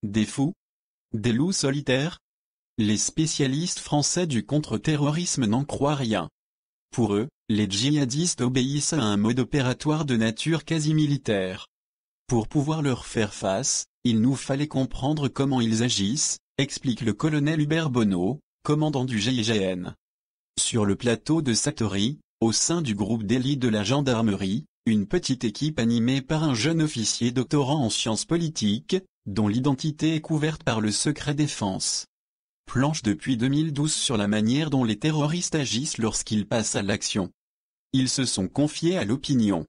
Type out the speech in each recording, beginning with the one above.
Des fous? Des loups solitaires? Les spécialistes français du contre-terrorisme n'en croient rien. Pour eux, les djihadistes obéissent à un mode opératoire de nature quasi militaire. Pour pouvoir leur faire face, il nous fallait comprendre comment ils agissent, explique le colonel Hubert Bonneau, commandant du GIGN. Sur le plateau de Satory, au sein du groupe d'élite de la gendarmerie, une petite équipe animée par un jeune officier doctorant en sciences politiques, dont l'identité est couverte par le secret défense. Planche depuis 2012 sur la manière dont les terroristes agissent lorsqu'ils passent à l'action. Ils se sont confiés à l'opinion.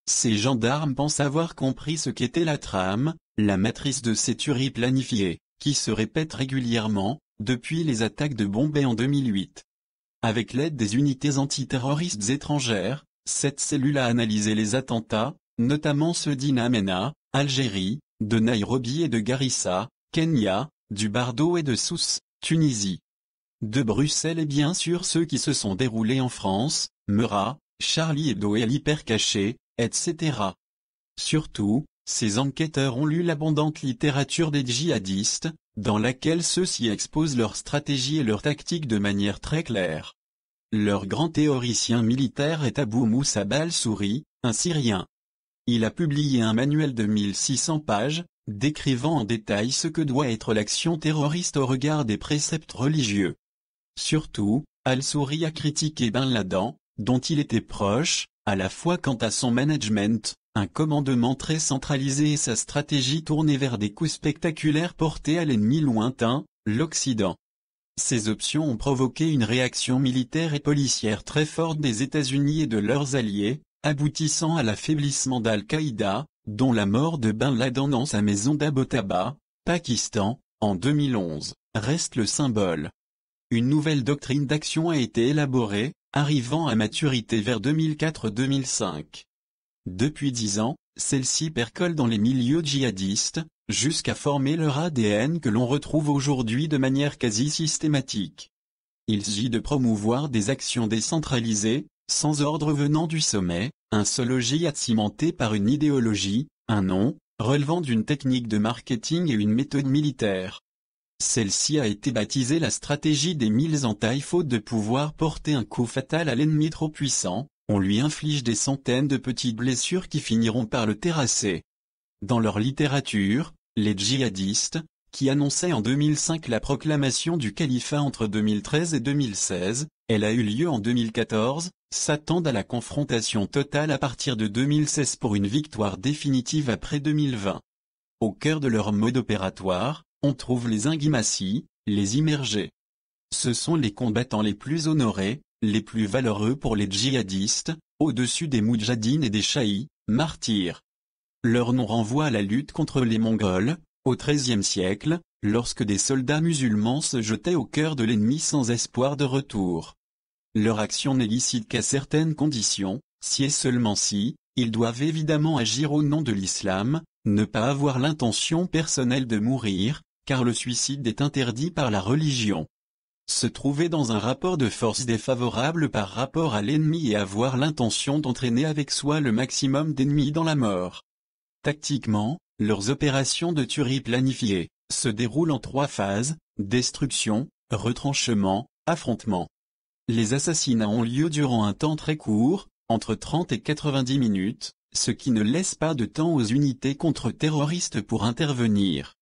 Ces gendarmes pensent avoir compris ce qu'était la trame, la matrice de ces tueries planifiées, qui se répètent régulièrement, depuis les attaques de Bombay en 2008. Avec l'aide des unités antiterroristes étrangères, cette cellule a analysé les attentats, notamment ceux d'Inamena, Algérie, de Nairobi et de Garissa, Kenya, du Bardo et de Sousse, Tunisie. De Bruxelles et bien sûr ceux qui se sont déroulés en France, Meurà, Charlie Hebdo et l'Hypercaché, etc. Surtout, ces enquêteurs ont lu l'abondante littérature des djihadistes, dans laquelle ceux-ci exposent leur stratégie et leur tactique de manière très claire. Leur grand théoricien militaire est Abou Moussa Balsouri, un Syrien. Il a publié un manuel de 1600 pages, décrivant en détail ce que doit être l'action terroriste au regard des préceptes religieux. Surtout, Al-Souri a critiqué Ben Laden, dont il était proche, à la fois quant à son management, un commandement très centralisé et sa stratégie tournée vers des coups spectaculaires portés à l'ennemi lointain, l'Occident. Ces options ont provoqué une réaction militaire et policière très forte des États-Unis et de leurs alliés, aboutissant à l'affaiblissement d'Al-Qaïda, dont la mort de Ben Laden dans sa maison d'Abbottabad, Pakistan, en 2011, reste le symbole. Une nouvelle doctrine d'action a été élaborée, arrivant à maturité vers 2004-2005. Depuis 10 ans, celle-ci percole dans les milieux djihadistes, jusqu'à former leur ADN que l'on retrouve aujourd'hui de manière quasi systématique. Il s'agit de promouvoir des actions décentralisées, sans ordre venant du sommet, un seul djihad cimenté par une idéologie, un nom, relevant d'une technique de marketing et une méthode militaire. Celle-ci a été baptisée la stratégie des 1000 entailles faute de pouvoir porter un coup fatal à l'ennemi trop puissant, on lui inflige des centaines de petites blessures qui finiront par le terrasser. Dans leur littérature, les djihadistes, qui annonçaient en 2005 la proclamation du califat entre 2013 et 2016, elle a eu lieu en 2014, s'attendent à la confrontation totale à partir de 2016 pour une victoire définitive après 2020. Au cœur de leur mode opératoire, on trouve les inguimassis, les immergés. Ce sont les combattants les plus honorés, les plus valeureux pour les djihadistes, au-dessus des moudjahidines et des shahis, martyrs. Leur nom renvoie à la lutte contre les Mongols, au XIIIe siècle, lorsque des soldats musulmans se jetaient au cœur de l'ennemi sans espoir de retour. Leur action n'est licite qu'à certaines conditions, si et seulement si, ils doivent évidemment agir au nom de l'islam, ne pas avoir l'intention personnelle de mourir, car le suicide est interdit par la religion. Se trouver dans un rapport de force défavorable par rapport à l'ennemi et avoir l'intention d'entraîner avec soi le maximum d'ennemis dans la mort. Tactiquement, leurs opérations de tuerie planifiées se déroulent en 3 phases, destruction, retranchement, affrontement. Les assassinats ont lieu durant un temps très court, entre 30 et 90 minutes, ce qui ne laisse pas de temps aux unités contre-terroristes pour intervenir.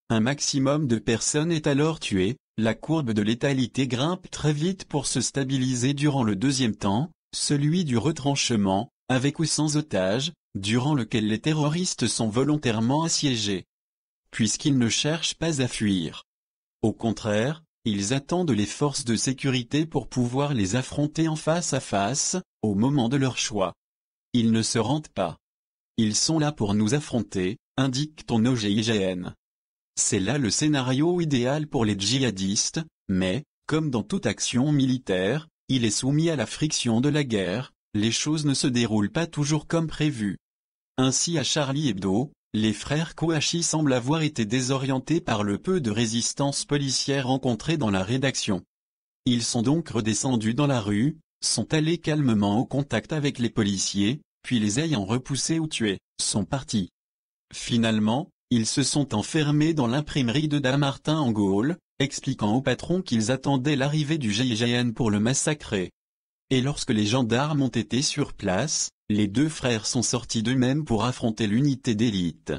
Un maximum de personnes est alors tué, la courbe de létalité grimpe très vite pour se stabiliser durant le deuxième temps, celui du retranchement, avec ou sans otages, durant lequel les terroristes sont volontairement assiégés. Puisqu'ils ne cherchent pas à fuir. Au contraire, ils attendent les forces de sécurité pour pouvoir les affronter en face à face, au moment de leur choix. Ils ne se rendent pas. Ils sont là pour nous affronter, indique ton OGIGN. C'est là le scénario idéal pour les djihadistes, mais, comme dans toute action militaire, il est soumis à la friction de la guerre, les choses ne se déroulent pas toujours comme prévu. Ainsi à Charlie Hebdo, les frères Kouachi semblent avoir été désorientés par le peu de résistance policière rencontrée dans la rédaction. Ils sont donc redescendus dans la rue, sont allés calmement au contact avec les policiers, puis les ayant repoussés ou tués, sont partis. Finalement, Ils se sont enfermés dans l'imprimerie de Damartin en Gaule, expliquant au patron qu'ils attendaient l'arrivée du GIGN pour le massacrer. Et lorsque les gendarmes ont été sur place, les deux frères sont sortis d'eux-mêmes pour affronter l'unité d'élite.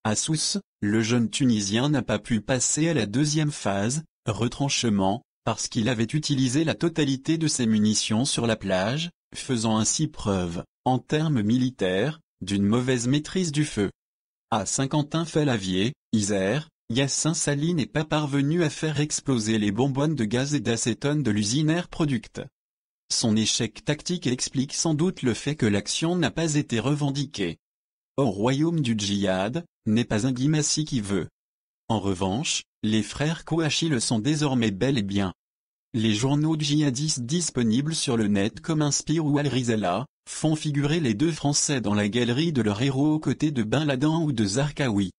À Sousse, le jeune Tunisien n'a pas pu passer à la deuxième phase, retranchement, parce qu'il avait utilisé la totalité de ses munitions sur la plage, faisant ainsi preuve, en termes militaires, d'une mauvaise maîtrise du feu. À Saint-Quentin-Fallavier, Isère, Yacine Sali n'est pas parvenu à faire exploser les bonbonnes de gaz et d'acétone de l'usine Air Product. Son échec tactique explique sans doute le fait que l'action n'a pas été revendiquée. Au royaume du djihad, n'est pas un Guimassi qui veut. En revanche, les frères Kouachi le sont désormais bel et bien. Les journaux djihadistes disponibles sur le net comme Inspire ou Al Rizala, font figurer les deux Français dans la galerie de leurs héros aux côtés de Ben Laden ou de Zarqawi.